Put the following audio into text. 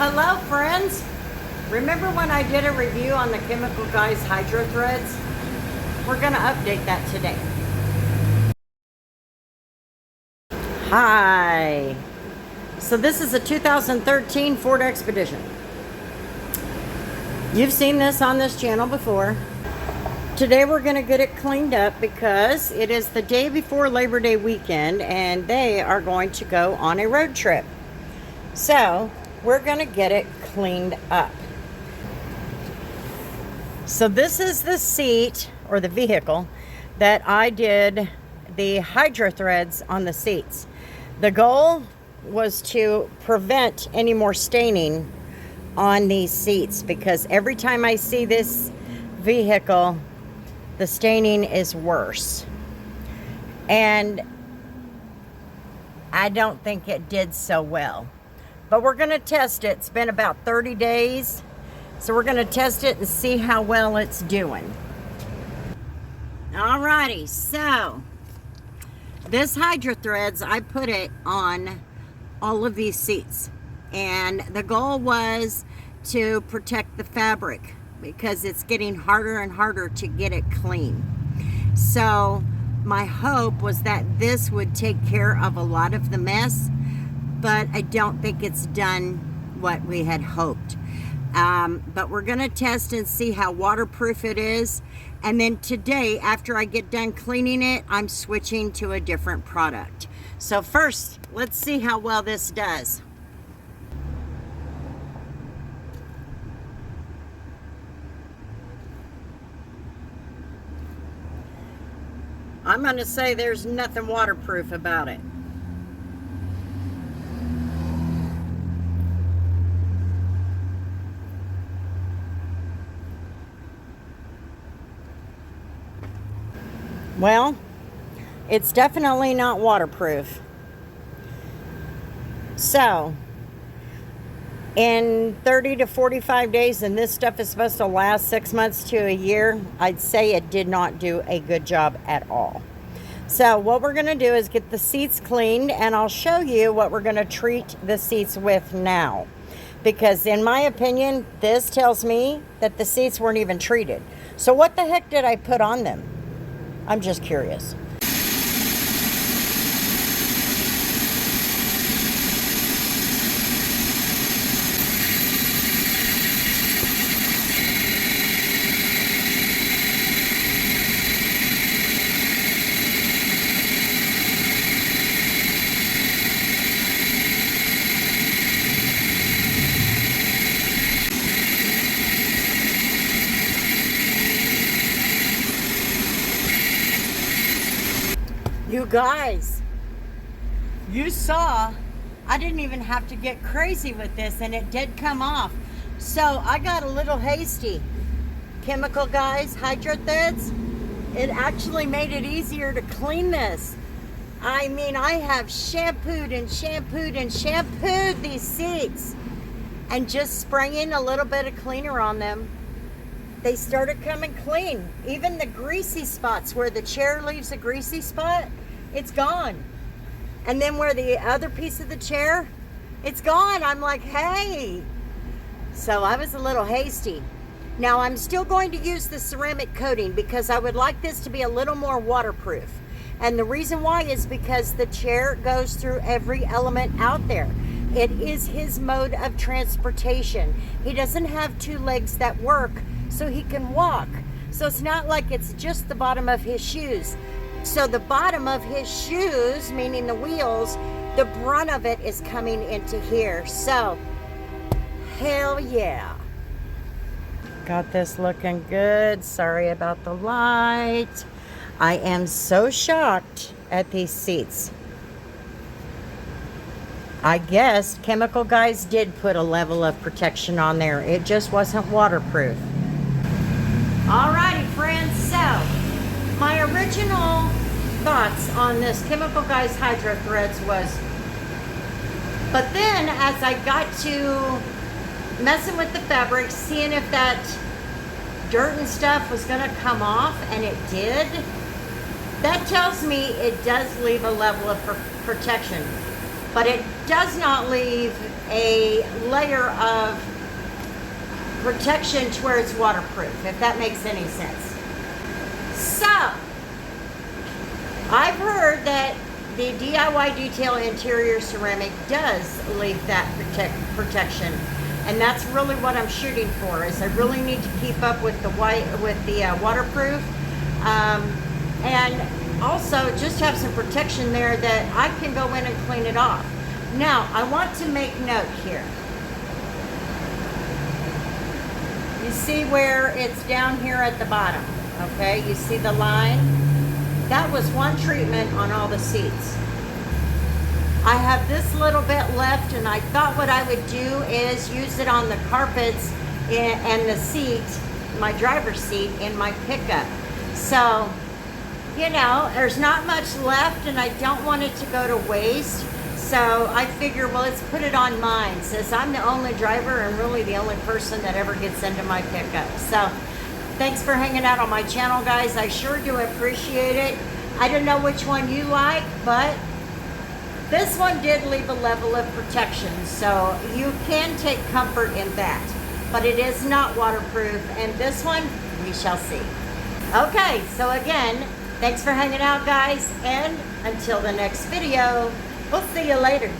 Hello friends! Remember when I did a review on the Chemical Guys Hydro Threads? We're going to update that today. Hi! So this is a 2013 Ford Expedition. You've seen this on this channel before. Today we're going to get it cleaned up because it is the day before Labor Day weekend and they are going to go on a road trip. So we're going to get it cleaned up. So this is the seat or the vehicle that I did the hydro threads on the seats. The goal was to prevent any more staining on these seats because every time I see this vehicle, the staining is worse. And I don't think it did so well. But we're going to test it. It's been about 30 days. So we're going to test it and see how well it's doing. Alrighty, so this hydro threads, I put it on all of these seats. And the goal was to protect the fabric because it's getting harder and harder to get it clean. So my hope was that this would take care of a lot of the mess, but I don't think it's done what we had hoped. But we're gonna test and see how waterproof it is. And then today, after I get done cleaning it, I'm switching to a different product. So first, let's see how well this does. I'm gonna say there's nothing waterproof about it. Well, it's definitely not waterproof. So, in 30 to 45 days, and this stuff is supposed to last 6 months to a year, I'd say it did not do a good job at all. So what we're going to do is get the seats cleaned, and I'll show you what we're going to treat the seats with now. Because in my opinion, this tells me that the seats weren't even treated. So what the heck did I put on them? I'm just curious. You guys, you saw I didn't even have to get crazy with this and it did come off. So I got a little hasty. Chemical Guys Hydro Threads, it actually made it easier to clean this. I mean, I have shampooed and shampooed and shampooed these seats and just spraying a little bit of cleaner on them. They started coming clean. Even the greasy spots where the chair leaves a greasy spot, it's gone. And then where the other piece of the chair, it's gone. I'm like, hey. So I was a little hasty. Now I'm still going to use the ceramic coating because I would like this to be a little more waterproof. And the reason why is because the chair goes through every element out there. It is his mode of transportation. He doesn't have two legs that work so he can walk. So it's not like it's just the bottom of his shoes. So the bottom of his shoes, meaning the wheels, the brunt of it is coming into here. So, hell yeah. Got this looking good. Sorry about the light. I am so shocked at these seats. I guess Chemical Guys did put a level of protection on there. It just wasn't waterproof. Alrighty friends, so my original thoughts on this Chemical Guys Hydro Threads was, but then as I got to messing with the fabric, seeing if that dirt and stuff was going to come off, and it did, that tells me it does leave a level of protection. but it does not leave a layer of protection to where it's waterproof, if that makes any sense. So, I've heard that the DIY detail interior ceramic does leave that protection, and that's really what I'm shooting for. Is I really need to keep up with the waterproof, and also just have some protection there that I can go in and clean it off. Now, I want to make note here. You see where it's down here at the bottom, okay? You see the line? That was one treatment on all the seats. I have this little bit left, and I thought what I would do is use it on the carpets and the seat, my driver's seat in my pickup. So, you know, there's not much left, and I don't want it to go to waste. So I figure, well, let's put it on mine, since I'm the only driver and really the only person that ever gets into my pickup. So thanks for hanging out on my channel, guys. I sure do appreciate it. I don't know which one you like, but this one did leave a level of protection, so you can take comfort in that. But it is not waterproof, and this one, we shall see. Okay, so again, thanks for hanging out, guys, and until the next video, we'll see you later.